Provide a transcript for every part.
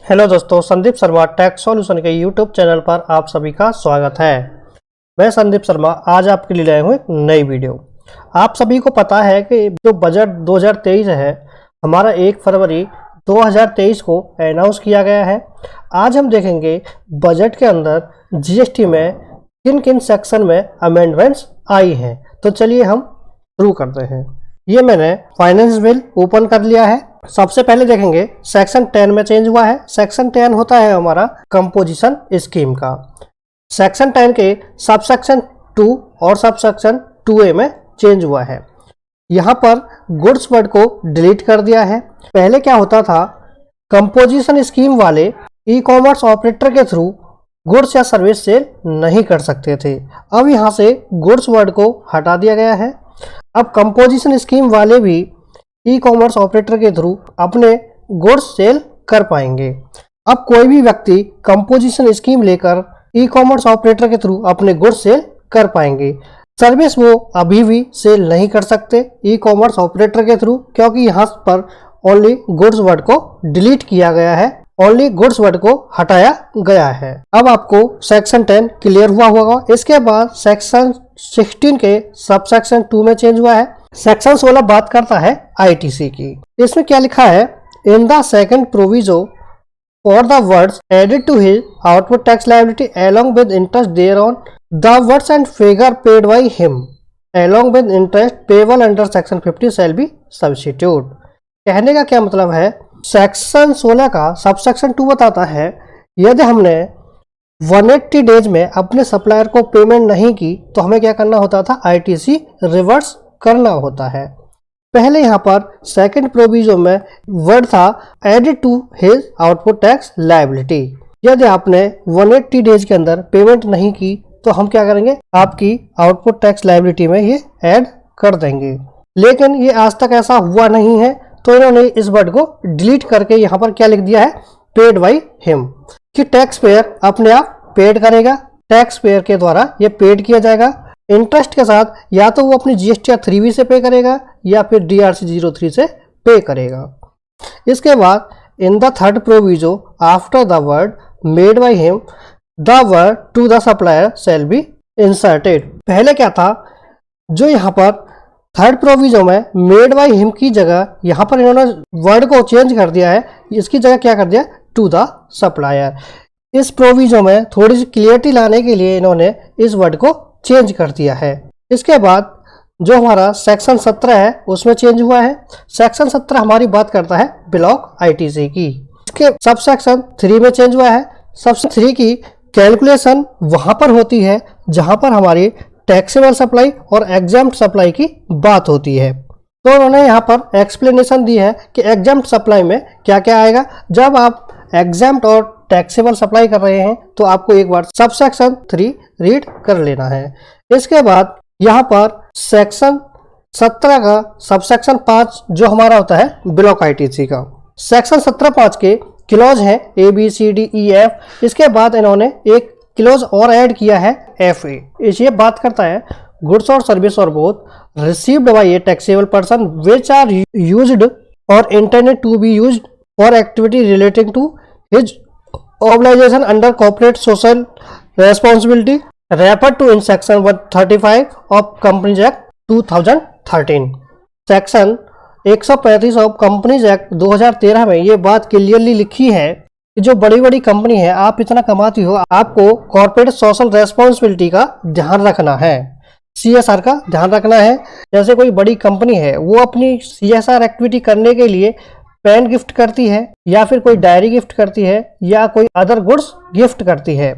Hello दोस्तों, Sandeep Sharma tax solution के YouTube channel पर आप सभी का स्वागत है। मैं संदीप शर्मा आज आपके लिए लाया हूँ एक नई वीडियो। आप सभी को पता है कि जो बजट 2023 है हमारा 1 फरवरी 2023 को अनाउंस किया गया है। आज हम देखेंगे बजट के अंदर जीएसटी में किन किन सेक्शन में अमेंडमेंट्स आई हैं। तो चलिए हम शुरू करते हैं। ये मैंने फाइनेंस बिल ओपन कर लिया है। सबसे पहले देखेंगे सेक्शन 10 में चेंज हुआ है। सेक्शन 10 होता है हमारा कंपोजिशन स्कीम का। सेक्शन 10 के सबसेक्शन 2 और सबसेक्शन 2A में चेंज हुआ है। यहाँ पर गुड्स वर्ड को डिलीट कर दिया है। पहले क्या होता था, कंपोजिशन स्कीम वाले ई कॉमर्स ऑपरेटर के थ्रू गुड्स या सर्विस सेल नहीं कर सकते थे। अब यहाँ से गुड्स वर्ड को हटा दिया गया है। अब कंपोजिशन स्कीम वाले भी ई कॉमर्स ऑपरेटर के थ्रू अपने गुड्स सेल कर पाएंगे। अब कोई भी व्यक्ति कंपोजिशन स्कीम लेकर ई कॉमर्स ऑपरेटर के थ्रू अपने गुड्स सेल कर पाएंगे। सर्विस वो अभी भी सेल नहीं कर सकते ई कॉमर्स ऑपरेटर के थ्रू, क्योंकि यहाँ पर ओनली गुड्स वर्ड को डिलीट किया गया है, ओनली गुड्स वर्ड को हटाया गया है। अब आपको सेक्शन 10 क्लियर हुआ होगा। इसके बाद सेक्शन 16 के सबसेक्शन 2 में चेंज हुआ है। सेक्शन 16 बात करता है आईटीसी की। इसमें क्या लिखा है, in the second proviso for the words added to his output tax liability along with interest thereon the words and figure paid by him along with interest payable under section 50 shall be substitute. कहने का क्या मतलब है, section 16 का subsection 2 बताता है यदि हमने 180 डेज में अपने सप्लायर को पेमेंट नहीं की तो हमें क्या करना होता था, आईटीसी रिवर्स करना होता है। पहले यहाँ पर सेकंड प्रोविजो में वर्ड था added to his output tax liability. यदि आपने 180 डेज के अंदर पेमेंट नहीं की तो हम क्या करेंगे, आपकी आउटपुट टैक्स लायबिलिटी में ये ऐड कर देंगे। लेकिन ये आज तक ऐसा हुआ नहीं है, तो इन्होंने इस वर्ड को डिलीट करके यहाँ पर क्या लिख दिया है, पेड बाई हिम, कि टैक्स पेयर अपने आप पेड करेगा। टैक्स पेयर के द्वारा ये पेड किया जाएगा। इंटरेस्ट के साथ या तो वो अपनी जीएसटी 3B से पे करेगा या फिर DRC 03 से पे करेगा। इसके बाद in the third proviso after the word made by him the word to the supplier shall be inserted. पहले क्या था, जो यहाँ पर थर्ड प्रोविजो में मेड बाय हिम की जगह यहाँ पर इन्होंने वर्ड को चेंज कर दिया है। इसकी जगह क्या कर दिया, टू द सप्लायर। इस प्रोविजो में थोड़ी सी क्लियरिटी लाने के लिए इन्होंने इस वर्ड को चेंज कर दिया है। इसके बाद जो हमारा सेक्शन 17 है उसमें चेंज हुआ है। सेक्शन 17 हमारी बात करता है ब्लॉक आईटीसी की। इसके सबसेक्शन 3 में चेंज हुआ है। सबसेक्शन 3 की कैलकुलेशन वहां पर होती है जहां पर हमारी टैक्सेबल सप्लाई और एग्जम्प्ट सप्लाई की बात होती है। तो उन्होंने यहाँ पर एक्सप्लेनेशन दी है कि एग्जम्प्ट सप्लाई में क्या क्या आएगा। जब आप एग्जम्प्ट और टैक्सेबल सप्लाई कर रहे हैं तो आपको एक बार सबसेक्शन 3 रीड कर लेना है। इसके बाद यहाँ पर सेक्शन 17 का सबसेक्शन 5 जो हमारा होता है ब्लॉक आईटीसी का। सेक्शन 17(5) के क्लॉज हैं ABCDEF। इसके बाद इन्होंने एक क्लॉज और ऐड किया है FA। ये बात करता है गुड्स और service or both received by a taxable person which are used or intended to be used for activity relating to his obligation under corporate social responsibility referred to in section 135 of Companies Act 2013। Section 135 of companies act 2013 में ये बात clearly लिखी है कि जो बड़ी बड़ी company है, आप इतना कमाती हो, आपको कॉर्पोरेट सोशल रेस्पॉन्सिबिलिटी का ध्यान रखना है, CSR का ध्यान रखना है। जैसे कोई बड़ी कंपनी है वो अपनी CSR एक्टिविटी करने के लिए पेन गिफ्ट करती है या फिर कोई डायरी गिफ्ट करती है या कोई अदर गुड्स गिफ्ट करती है,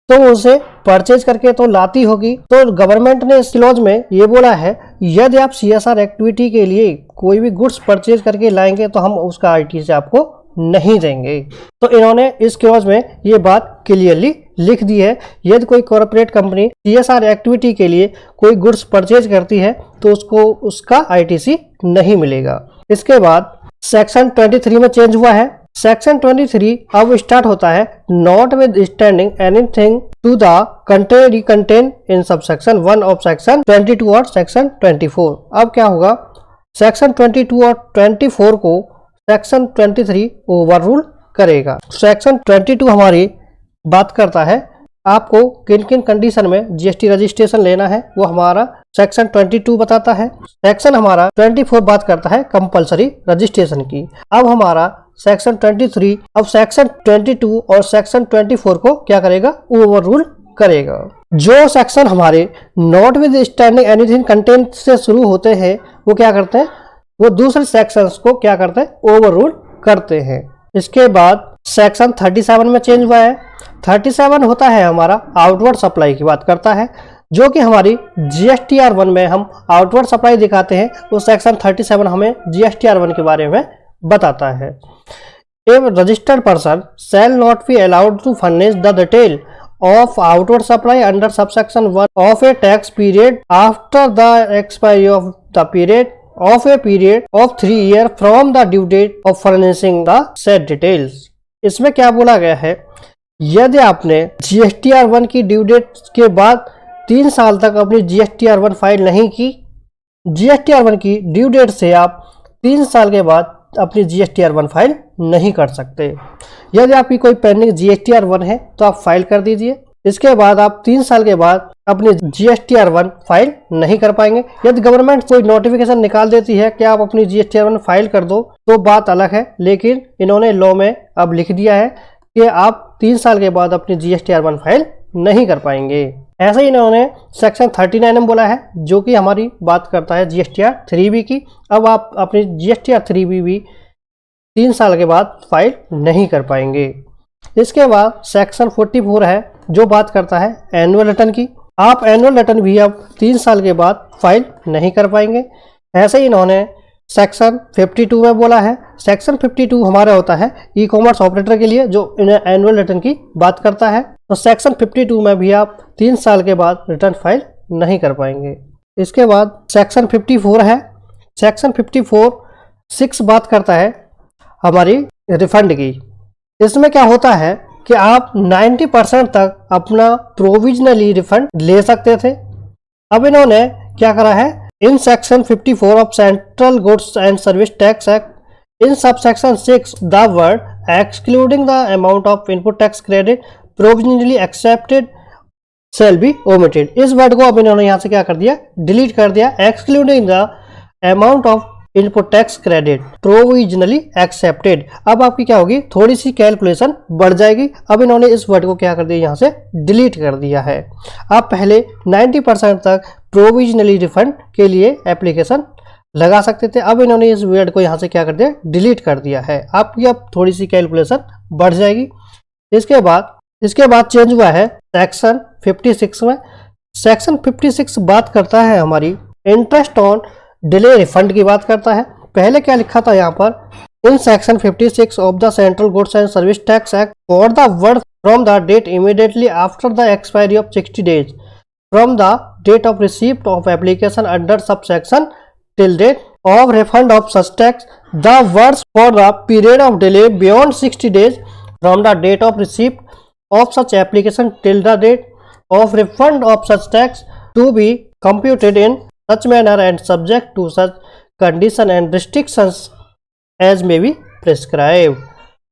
तो उसे परचेज करके तो लाती होगी। तो गवर्नमेंट ने इस क्लॉज में ये बोला है यदि आप CSR एक्टिविटी के लिए कोई भी गुड्स परचेज करके लाएंगे तो हम उसका आईटीसी आपको नहीं देंगे। तो इन्होंने इस क्लॉज में ये बात क्लियरली लिख दी है, यदि कोई कॉर्पोरेट कंपनी CSR एक्टिविटी के लिए कोई गुड्स परचेज करती है तो उसको उसका आईटीसी नहीं मिलेगा। इसके बाद सेक्शन 23 में चेंज हुआ है। सेक्शन 23 अब स्टार्ट होता है notwithstanding anything to the contained in subsection 1 of section 22 और सेक्शन 24। अब क्या होगा, सेक्शन 22 और 24 को सेक्शन 23 ओवररूल करेगा। सेक्शन 22 हमारी बात करता है आपको किन किन कंडीशन में जीएसटी रजिस्ट्रेशन लेना है, वो हमारा सेक्शन 22 बताता है। सेक्शन हमारा 24 बात करता है कंपलसरी रजिस्ट्रेशन की। अब हमारा सेक्शन 23 अब सेक्शन 22 और सेक्शन 24 को क्या करेगा, ओवर रूल करेगा। जो सेक्शन हमारे not with standing anything content से शुरू होते हैं वो क्या करते हैं, वो दूसरे सेक्शंस को क्या करते हैं, ओवर रूल करते हैं। इसके बाद सेक्शन 37 में चेंज हुआ है। 37 होता है हमारा आउटवर्ड सप्लाई की बात करता है, जो कि हमारी GSTR1 में हम आउटवर्ड सप्लाई दिखाते हैं, वो सेक्शन 37 हमें GSTR1 के बारे में बताता है। A registered person shall not be allowed to furnish the detail of outward supply under subsection 1 of a tax period after the expiry of the period of a period of 3 years from the due date of furnishing the said details। इसमें क्या बोला गया है, यदि आपने GSTR1 की due date के बाद 3 साल तक अपनी GSTR1 फाइल नहीं की, GSTR1 की ड्यू डेट से आप 3 साल के बाद अपनी GSTR1 फाइल नहीं कर सकते। यदि आपकी कोई पेंडिंग GSTR1 है तो आप फाइल कर दीजिए, इसके बाद आप 3 साल के बाद अपनी GSTR1 फाइल नहीं कर पाएंगे। यदि गवर्नमेंट कोई नोटिफिकेशन निकाल देती है कि आप अपनी GSTR1 फाइल कर दो तो बात अलग है, लेकिन इन्होंने लॉ में अब लिख दिया है कि आप 3 साल के बाद अपनी GSTR1 फाइल नहीं कर पाएंगे। ऐसे ही इन्होंने सेक्शन 39 में बोला है, जो कि हमारी बात करता है GSTR3B की। अब आप अपनी GSTR3B भी 3 साल के बाद फाइल नहीं कर पाएंगे। इसके बाद सेक्शन 44 है, जो बात करता है एनुअल रिटर्न की। आप एनुअल रिटर्न भी अब 3 साल के बाद फाइल नहीं कर पाएंगे। ऐसे ही इन्होंने सेक्शन 52 में बोला है। सेक्शन 52 हमारा होता है ई कॉमर्स ऑपरेटर के लिए, जो एनुअल रिटर्न की बात करता है। तो सेक्शन 52 में भी आप 3 साल के बाद रिटर्न फाइल नहीं कर पाएंगे। इसके बाद सेक्शन 54 है। सेक्शन 54(6) बात करता है हमारी रिफंड की। इसमें क्या होता है कि आप 90% तक अपना प्रोविजनली रिफंड ले सकते थे। अब इन्होंने क्या करा है, in section 54 of central goods and service tax act in subsection 6 the word excluding the amount of input tax credit provisionally accepted shall be omitted. इस वर्ड को अब इन्होंने यहाँ से क्या कर दिया, डिलीट कर दिया। Excluding the amount of input tax credit provisionally accepted. अब आपकी क्या होगी, थोड़ी सी कैलकुलेशन बढ़ जाएगी। अब इन्होंने इस वर्ड को क्या कर दिया, यहाँ से डिलीट कर दिया है। आप पहले 90% तक प्रोविजनली रिफंड के लिए एप्लीकेशन लगा सकते थे, अब इन्होंने इस वर्ड को यहाँ से क्या कर दिया, डिलीट कर दिया है। आपकी अब थोड़ी सी कैलकुलेशन बढ़ जाएगी। इसके बाद चेंज हुआ है सेक्शन 56 में। सेक्शन 56 बात करता है हमारी इंटरेस्ट ऑन डिले रिफंड की बात करता है। पहले क्या लिखा था यहाँ पर, in section 56 of the central goods and service tax act for the word from the date immediately after the expiry of 60 days from the date of receipt of application under subsection till date of refund of such tax the words for the period of delay beyond 60 days from the date of receipt of such application till the date of refund of such tax to be computed in such manner and subject to such condition and restrictions as may be prescribed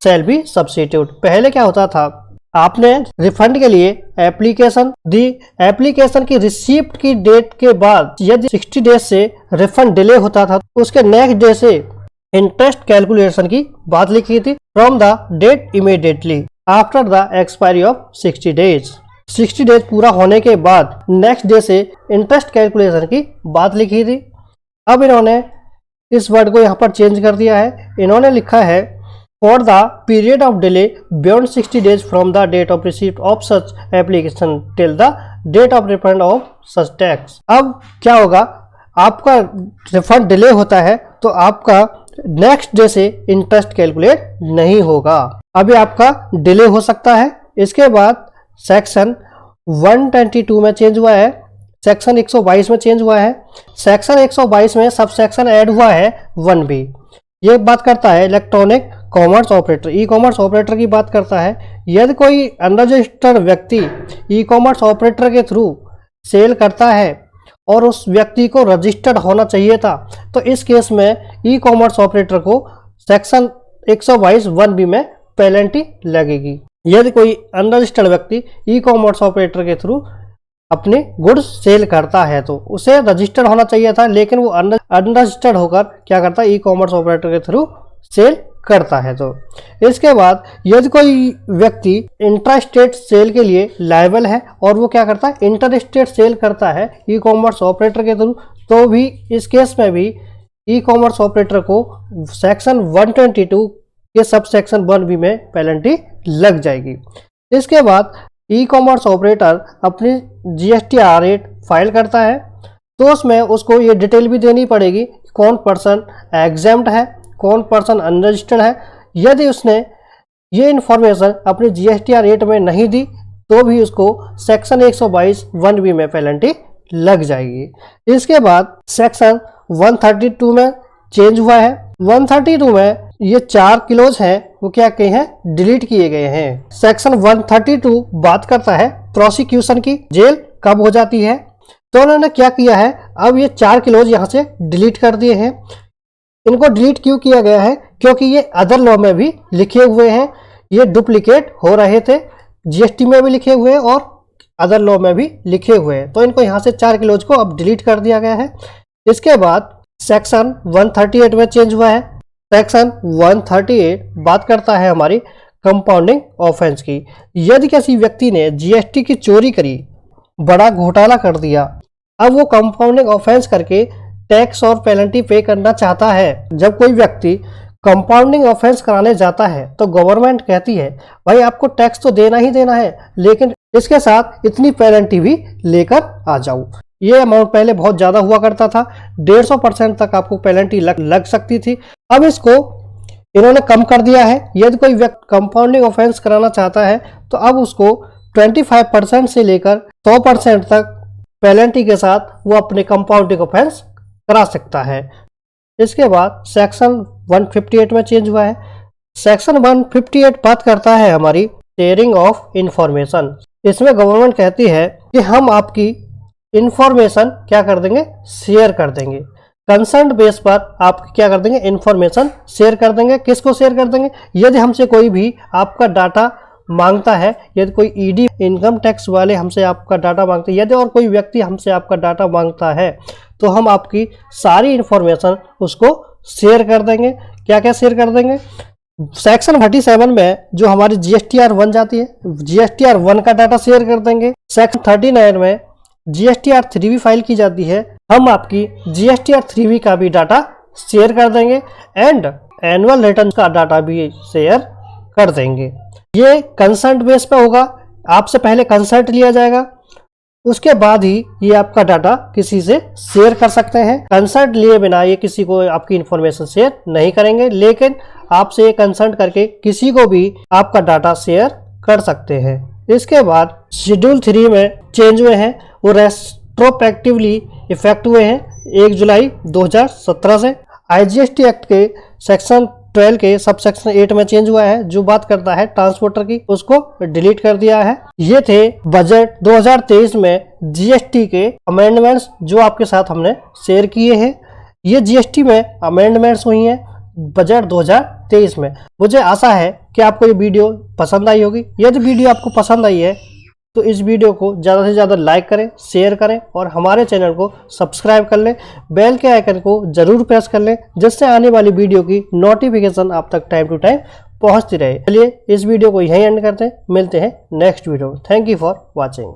shall be substitute। पहले क्या होता था, आपने refund के लिए application दी, application की receipt की date के बाद यदि 60 डेज से रिफंड डिले होता था तो उसके नेक्स्ट डे से इंटरेस्ट कैलकुलेशन की बात लिखी थी, from the date immediately after the expiry of 60 days। 60 days पूरा होने के बाद नेक्स्ट डे से इंटरेस्ट कैलकुलेशन की बात लिखी थी। अब इन्होंने इस वर्ड को यहाँ पर चेंज कर दिया है। इन्होंने लिखा है for the period of delay beyond 60 days from the date of receipt of such application till the date of refund of such tax. अब क्या होगा, आपका रिफंड डिले होता है तो आपका नेक्स्ट डे से इंटरेस्ट कैलकुलेट नहीं होगा, अभी आपका डिले हो सकता है। इसके बाद सेक्शन 122 में चेंज हुआ है, सेक्शन 122 में चेंज हुआ है। सेक्शन 122 में सब सेक्शन ऐड हुआ है 1B। ये बात करता है electronic commerce operator, e commerce operator की बात करता है। यदि कोई अनरजिस्टर्ड व्यक्ति ई कॉमर्स ऑपरेटर के थ्रू सेल करता है और उस व्यक्ति को रजिस्टर्ड होना चाहिए था, तो इस केस में ई कॉमर्स ऑपरेटर को सेक्शन 122 1B में पेनल्टी लगेगी। यदि कोई अनरजिस्टर्ड व्यक्ति ई कॉमर्स ऑपरेटर के थ्रू अपने गुड्स सेल करता है तो उसे रजिस्टर्ड होना चाहिए था, लेकिन वो अनरजिस्टर्ड होकर क्या करता है, ई कॉमर्स ऑपरेटर के थ्रू सेल करता है। तो इसके बाद यदि कोई व्यक्ति इंट्रा स्टेट सेल के लिए लायबल है और वो क्या करता है, इंटर स्टेट सेल करता है ई कॉमर्स ऑपरेटर के थ्रू, तो भी इस केस में भी ई कॉमर्स ऑपरेटर को सेक्शन 122 के सब सेक्शन 1B में पेनल्टी लग जाएगी। इसके बाद ई कॉमर्स ऑपरेटर अपनी GSTR रेट फाइल करता है तो उसमें उसको ये डिटेल भी देनी पड़ेगी कौन पर्सन एग्जेम्प्ट है, कौन पर्सन अनरजिस्टर्ड है। यदि उसने ये इन्फॉर्मेशन अपनी GSTR रेट में नहीं दी तो भी उसको सेक्शन 122 1B में पेनल्टी लग जाएगी। इसके बाद सेक्शन 132 में चेंज हुआ है। 132 में ये 4 क्लोज हैं वो क्या किए हैं, डिलीट किए गए हैं। सेक्शन 132 बात करता है प्रोसिक्यूशन की, जेल कब हो जाती है। तो उन्होंने क्या किया है, अब ये 4 क्लोज यहाँ से डिलीट कर दिए हैं। इनको डिलीट क्यों किया गया है, क्योंकि ये अदर लॉ में भी लिखे हुए हैं, ये डुप्लीकेट हो रहे थे, GST में भी लिखे हुए हैं और अदर लॉ में भी लिखे हुए हैं। तो इनको यहाँ से 4 क्लोज को अब डिलीट कर दिया गया है। इसके बाद सेक्शन 138 में चेंज हुआ है। सेक्शन 138 बात करता है हमारी कंपाउंडिंग ऑफेंस की। यदि किसी व्यक्ति ने GST की चोरी करी, बड़ा घोटाला कर दिया, अब वो कंपाउंडिंग ऑफेंस करके टैक्स और पेनल्टी पे करना चाहता है। जब कोई व्यक्ति कंपाउंडिंग ऑफेंस कराने जाता है तो गवर्नमेंट कहती है भाई आपको टैक्स तो देना ही देना है, लेकिन इसके साथ इतनी पेनल्टी भी लेकर आ जाओ। ये अमाउंट पहले बहुत ज़्यादा हुआ करता था, 150% तक आपको पेनल्टी लग सकती थी। अब इसको इन्होंने कम कर दिया है। यदि कोई व्यक्ति कंपाउंडिंग ऑफेंस कराना चाहता है तो अब उसको 25% से लेकर 100% तक पेनल्टी के साथ वो अपने कंपाउंडिंग ऑफेंस करा सकता है। इसके बाद सेक्शन 158 में चेंज हुआ है। सेक्शन 158 बात करता है हमारी शेयरिंग ऑफ इंफॉर्मेशन। इसमें गवर्नमेंट कहती है कि हम आपकी इंफॉर्मेशन क्या कर देंगे, शेयर कर देंगे। कंसर्न बेस पर आप क्या कर देंगे, इंफॉर्मेशन शेयर कर देंगे। किसको शेयर कर देंगे, यदि हमसे कोई भी आपका डाटा मांगता है, यदि कोई ED इनकम टैक्स वाले हमसे आपका डाटा मांगते हैं, यदि और कोई व्यक्ति हमसे आपका डाटा मांगता है तो हम आपकी सारी इंफॉर्मेशन उसको शेयर कर देंगे। क्या क्या शेयर कर देंगे, सेक्शन 37 में जो हमारी GSTR 1 जाती है, GSTR 1 का डाटा शेयर कर देंगे। सेक्शन 39 में GSTR 3B फाइल की जाती है, हम आपकी GSTR 3B का भी डाटा शेयर कर देंगे एंड एनुअल रिटर्न का डाटा भी शेयर कर देंगे। ये कंसर्ट बेस पे होगा, आपसे पहले कंसर्ट लिया जाएगा, उसके बाद ही ये आपका डाटा किसी से शेयर कर सकते हैं। कंसर्ट लिए बिना ये किसी को आपकी इंफॉर्मेशन शेयर नहीं करेंगे, लेकिन आपसे ये कंसर्ट करके किसी को भी आपका डाटा शेयर कर सकते हैं। इसके बाद शेड्यूल 3 में चेंज हुए हैं, वो रेट्रोस्पेक्टिवली इफेक्ट हुए हैं 1 जुलाई 2017 से। IGST एक्ट के सेक्शन 12 के सब सेक्शन 8 में चेंज हुआ है, जो बात करता है ट्रांसपोर्टर की, उसको डिलीट कर दिया है। ये थे बजट 2023 में GST के अमेंडमेंट्स जो आपके साथ हमने शेयर किए हैं। ये GST में अमेंडमेंट्स हुई हैं बजट 2023 में। मुझे आशा है कि आपको ये वीडियो पसंद आई होगी। यदि वीडियो आपको पसंद आई है तो इस वीडियो को ज़्यादा से ज़्यादा लाइक करें, शेयर करें और हमारे चैनल को सब्सक्राइब कर लें। बेल के आइकन को ज़रूर प्रेस कर लें, जिससे आने वाली वीडियो की नोटिफिकेशन आप तक टाइम टू टाइम पहुंचती रहे। चलिए इस वीडियो को यहीं एंड करते हैं, मिलते हैं नेक्स्ट वीडियो में। Thank you for watching.